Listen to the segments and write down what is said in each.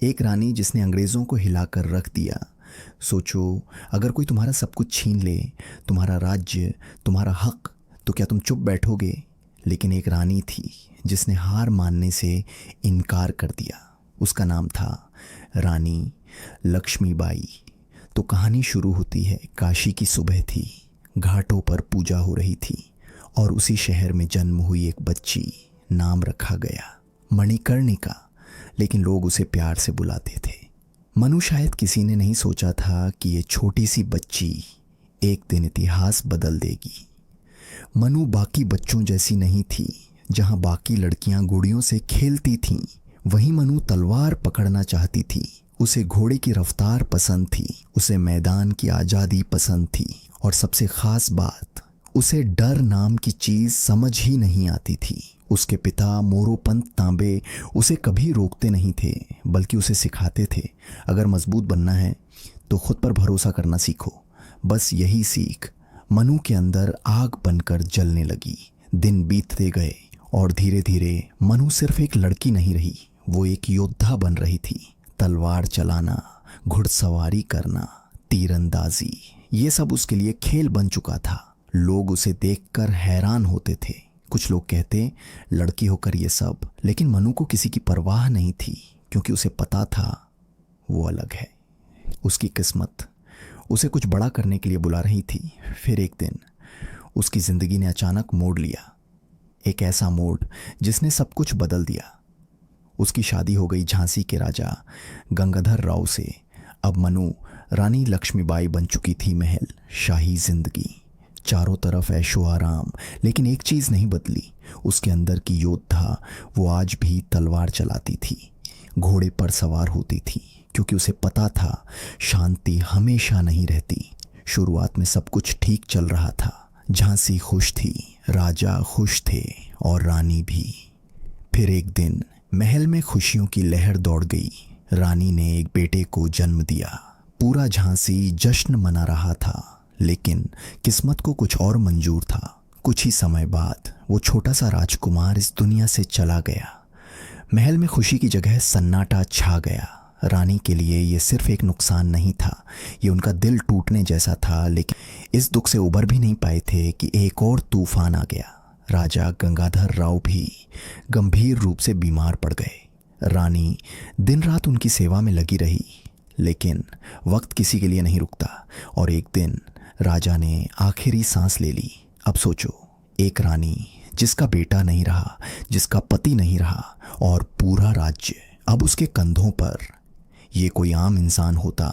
एक रानी जिसने अंग्रेज़ों को हिलाकर रख दिया। सोचो, अगर कोई तुम्हारा सब कुछ छीन ले, तुम्हारा राज्य, तुम्हारा हक, तो क्या तुम चुप बैठोगे? लेकिन एक रानी थी जिसने हार मानने से इनकार कर दिया। उसका नाम था रानी लक्ष्मीबाई। तो कहानी शुरू होती है। काशी की सुबह थी, घाटों पर पूजा हो रही थी और उसी शहर में जन्म हुई एक बच्ची। नाम रखा गया मणिकर्णिका, लेकिन लोग उसे प्यार से बुलाते थे मनु। शायद किसी ने नहीं सोचा था कि ये छोटी सी बच्ची एक दिन इतिहास बदल देगी। मनु बाकी बच्चों जैसी नहीं थी। जहां बाकी लड़कियां गुड़ियों से खेलती थीं, वहीं मनु तलवार पकड़ना चाहती थी। उसे घोड़े की रफ्तार पसंद थी, उसे मैदान की आज़ादी पसंद थी, और सबसे खास बात, उसे डर नाम की चीज़ समझ ही नहीं आती थी। उसके पिता मोरोपंत तांबे उसे कभी रोकते नहीं थे, बल्कि उसे सिखाते थे, अगर मजबूत बनना है तो खुद पर भरोसा करना सीखो। बस यही सीख मनु के अंदर आग बनकर जलने लगी। दिन बीतते गए और धीरे धीरे मनु सिर्फ एक लड़की नहीं रही, वो एक योद्धा बन रही थी। तलवार चलाना, घुड़सवारी करना, तीरंदाजी, ये सब उसके लिए खेल बन चुका था। लोग उसे देखकर हैरान होते थे। कुछ लोग कहते, लड़की होकर ये सब, लेकिन मनु को किसी की परवाह नहीं थी, क्योंकि उसे पता था वो अलग है। उसकी किस्मत उसे कुछ बड़ा करने के लिए बुला रही थी। फिर एक दिन उसकी ज़िंदगी ने अचानक मोड़ लिया, एक ऐसा मोड़ जिसने सब कुछ बदल दिया। उसकी शादी हो गई झांसी के राजा गंगाधर राव से। अब मनु रानी लक्ष्मीबाई बन चुकी थी। महल, शाही जिंदगी, चारों तरफ ऐशो आराम, लेकिन एक चीज़ नहीं बदली, उसके अंदर की योद्धा। वो आज भी तलवार चलाती थी, घोड़े पर सवार होती थी, क्योंकि उसे पता था शांति हमेशा नहीं रहती। शुरुआत में सब कुछ ठीक चल रहा था। झांसी खुश थी, राजा खुश थे और रानी भी। फिर एक दिन महल में खुशियों की लहर दौड़ गई। रानी ने एक बेटे को जन्म दिया। पूरा झांसी जश्न मना रहा था, लेकिन किस्मत को कुछ और मंजूर था। कुछ ही समय बाद वो छोटा सा राजकुमार इस दुनिया से चला गया। महल में खुशी की जगह सन्नाटा छा गया। रानी के लिए ये सिर्फ एक नुकसान नहीं था, ये उनका दिल टूटने जैसा था। लेकिन इस दुख से उबर भी नहीं पाए थे कि एक और तूफान आ गया। राजा गंगाधर राव भी गंभीर रूप से बीमार पड़ गए। रानी दिन रात उनकी सेवा में लगी रही, लेकिन वक्त किसी के लिए नहीं रुकता, और एक दिन राजा ने आखिरी सांस ले ली। अब सोचो, एक रानी जिसका बेटा नहीं रहा, जिसका पति नहीं रहा, और पूरा राज्य अब उसके कंधों पर। ये कोई आम इंसान होता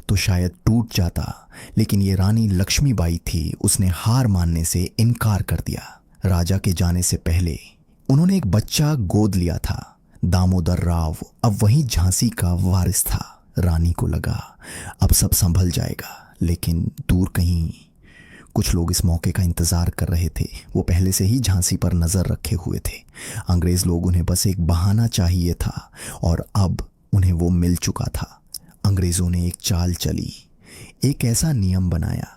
तो शायद टूट जाता, लेकिन ये रानी लक्ष्मीबाई थी। उसने हार मानने से इनकार कर दिया। राजा के जाने से पहले उन्होंने एक बच्चा गोद लिया था। दामोदर राव अब वही झांसी का वारिस था। रानी को लगा अब सब संभल जाएगा, लेकिन दूर कहीं कुछ लोग इस मौके का इंतजार कर रहे थे। वो पहले से ही झांसी पर नजर रखे हुए थे। अंग्रेज लोग उन्हें बस एक बहाना चाहिए था, और अब उन्हें वो मिल चुका था। अंग्रेजों ने एक चाल चली, एक ऐसा नियम बनाया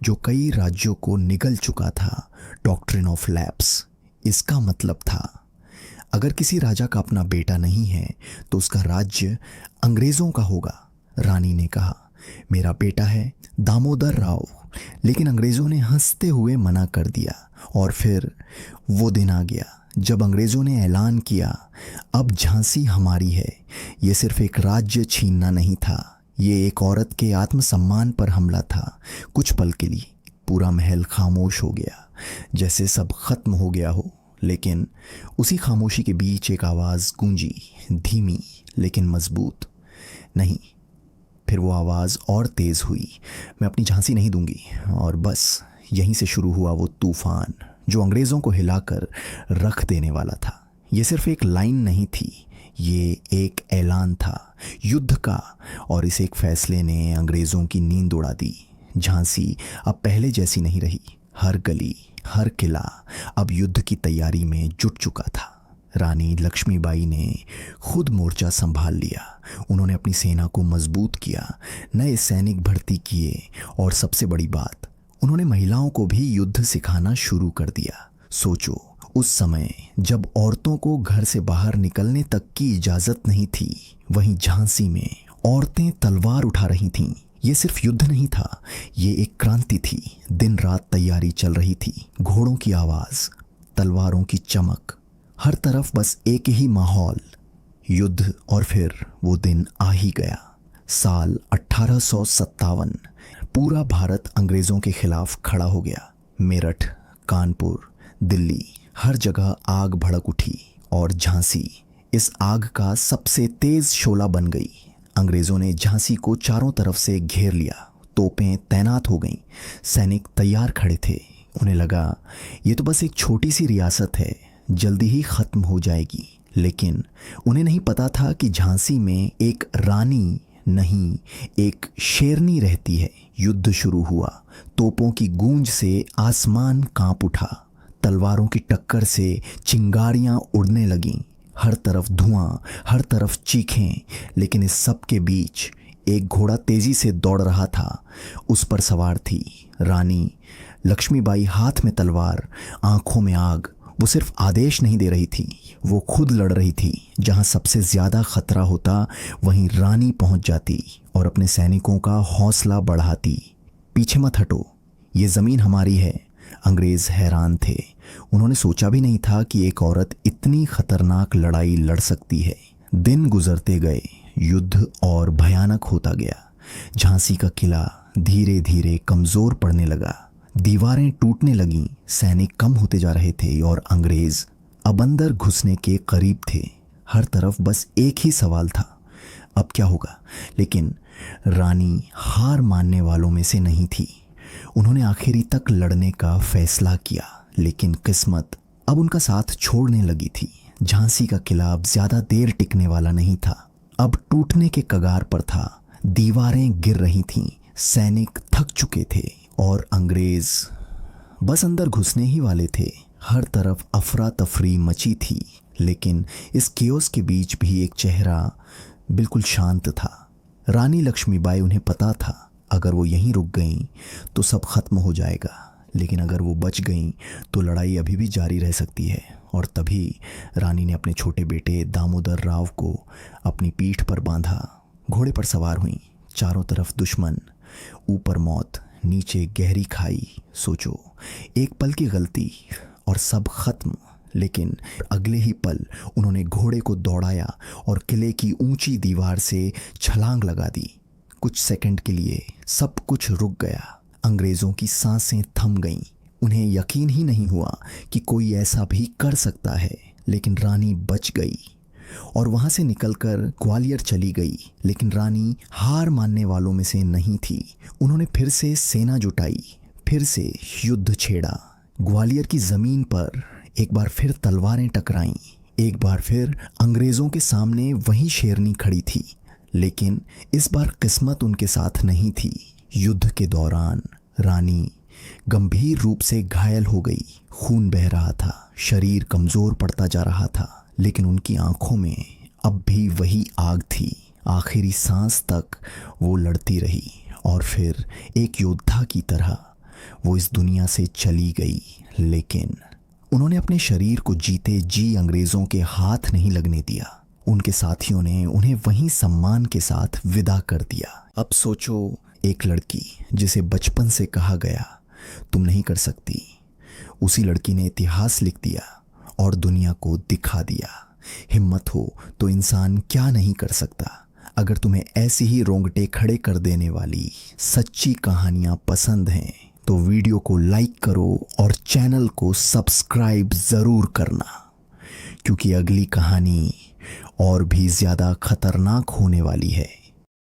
जो कई राज्यों को निगल चुका था, डॉक्ट्रिन ऑफ लैप्स। इसका मतलब था, अगर किसी राजा का अपना बेटा नहीं है तो उसका राज्य अंग्रेजों का होगा। रानी ने कहा, मेरा बेटा है दामोदर राव, लेकिन अंग्रेजों ने हंसते हुए मना कर दिया। और फिर वो दिन आ गया जब अंग्रेजों ने ऐलान किया, अब झांसी हमारी है। ये सिर्फ एक राज्य छीनना नहीं था, ये एक औरत के आत्मसम्मान पर हमला था। कुछ पल के लिए पूरा महल खामोश हो गया, जैसे सब खत्म हो गया हो। लेकिन उसी खामोशी के बीच एक आवाज़ गूंजी, धीमी लेकिन मजबूत। नहीं, फिर वो आवाज़ और तेज़ हुई, मैं अपनी झांसी नहीं दूंगी। और बस यहीं से शुरू हुआ वो तूफान जो अंग्रेज़ों को हिलाकर रख देने वाला था। ये सिर्फ एक लाइन नहीं थी, ये एक ऐलान था, युद्ध का। और इस एक फैसले ने अंग्रेज़ों की नींद उड़ा दी। झांसी अब पहले जैसी नहीं रही। हर गली, हर किला अब युद्ध की तैयारी में जुट चुका था। रानी लक्ष्मीबाई ने खुद मोर्चा संभाल लिया। उन्होंने अपनी सेना को मजबूत किया, नए सैनिक भर्ती किए, और सबसे बड़ी बात, उन्होंने महिलाओं को भी युद्ध सिखाना शुरू कर दिया। सोचो, उस समय जब औरतों को घर से बाहर निकलने तक की इजाजत नहीं थी, वहीं झांसी में औरतें तलवार उठा रही थीं। ये सिर्फ युद्ध नहीं था, ये एक क्रांति थी। दिन रात तैयारी चल रही थी, घोड़ों की आवाज, तलवारों की चमक, हर तरफ बस एक ही माहौल, युद्ध। और फिर वो दिन आ ही गया। साल 1857। पूरा भारत अंग्रेजों के खिलाफ खड़ा हो गया। मेरठ, कानपुर, दिल्ली, हर जगह आग भड़क उठी और झांसी इस आग का सबसे तेज शोला बन गई। अंग्रेजों ने झांसी को चारों तरफ से घेर लिया। तोपें तैनात हो गईं, सैनिक तैयार खड़े थे। उन्हें लगा ये तो बस एक छोटी सी रियासत है, जल्दी ही खत्म हो जाएगी। लेकिन उन्हें नहीं पता था कि झांसी में एक रानी नहीं, एक शेरनी रहती है। युद्ध शुरू हुआ। तोपों की गूंज से आसमान कांप उठा, तलवारों की टक्कर से चिंगारियां उड़ने लगीं। हर तरफ धुआं, हर तरफ चीखें। लेकिन इस सब के बीच एक घोड़ा तेजी से दौड़ रहा था। उस पर सवार थी रानी लक्ष्मीबाई, हाथ में तलवार, आंखों में आग। वो सिर्फ आदेश नहीं दे रही थी, वो खुद लड़ रही थी। जहां सबसे ज्यादा खतरा होता, वहीं रानी पहुंच जाती और अपने सैनिकों का हौसला बढ़ाती। पीछे मत हटो, ये जमीन हमारी है। अंग्रेज हैरान थे। उन्होंने सोचा भी नहीं था कि एक औरत इतनी खतरनाक लड़ाई लड़ सकती है। दिन गुजरते गए, युद्ध और भयानक होता गया। झांसी का किला धीरे धीरे कमजोर पड़ने लगा, दीवारें टूटने लगीं, सैनिक कम होते जा रहे थे और अंग्रेज अब अंदर घुसने के करीब थे। हर तरफ बस एक ही सवाल था, अब क्या होगा। लेकिन रानी हार मानने वालों में से नहीं थी। उन्होंने आखिरी तक लड़ने का फैसला किया, लेकिन किस्मत अब उनका साथ छोड़ने लगी थी। झांसी का किला अब ज्यादा देर टिकने वाला नहीं था, अब टूटने के कगार पर था। दीवारें गिर रही थीं, सैनिक थक चुके थे और अंग्रेज बस अंदर घुसने ही वाले थे। हर तरफ अफरा तफरी मची थी, लेकिन इस केओस के बीच भी एक चेहरा बिल्कुल शांत था। रानी लक्ष्मीबाई, उन्हें पता था अगर वो यहीं रुक गईं तो सब खत्म हो जाएगा, लेकिन अगर वो बच गईं तो लड़ाई अभी भी जारी रह सकती है। और तभी रानी ने अपने छोटे बेटे दामोदर राव को अपनी पीठ पर बांधा। घोड़े पर सवार हुईं। चारों तरफ दुश्मन, ऊपर मौत, नीचे गहरी खाई। सोचो, एक पल की गलती और सब खत्म। लेकिन अगले ही पल उन्होंने घोड़े को दौड़ाया और किले की ऊंची दीवार से छलांग लगा दी। कुछ सेकंड के लिए सब कुछ रुक गया। अंग्रेजों की सांसें थम गईं। उन्हें यकीन ही नहीं हुआ कि कोई ऐसा भी कर सकता है। लेकिन रानी बच गई और वहां से निकलकर ग्वालियर चली गई। लेकिन रानी हार मानने वालों में से नहीं थी। उन्होंने फिर से सेना जुटाई, फिर से युद्ध छेड़ा। ग्वालियर की जमीन पर एक बार फिर तलवारें टकराईं। एक बार फिर अंग्रेजों के सामने वही शेरनी खड़ी थी। लेकिन इस बार किस्मत उनके साथ नहीं थी। युद्ध के दौरान रानी गंभीर रूप से घायल हो गई। खून बह रहा था, शरीर कमजोर पड़ता जा रहा था, लेकिन उनकी आंखों में अब भी वही आग थी। आखिरी सांस तक वो लड़ती रही और फिर एक योद्धा की तरह वो इस दुनिया से चली गई। लेकिन उन्होंने अपने शरीर को जीते जी अंग्रेजों के हाथ नहीं लगने दिया। उनके साथियों ने उन्हें वहीं सम्मान के साथ विदा कर दिया। अब सोचो, एक लड़की जिसे बचपन से कहा गया तुम नहीं कर सकती, उसी लड़की ने इतिहास लिख दिया और दुनिया को दिखा दिया। हिम्मत हो तो इंसान क्या नहीं कर सकता। अगर तुम्हें ऐसी ही रोंगटे खड़े कर देने वाली सच्ची कहानियां पसंद हैं तो वीडियो को लाइक करो और चैनल को सब्सक्राइब ज़रूर करना, क्योंकि अगली कहानी और भी ज़्यादा खतरनाक होने वाली है।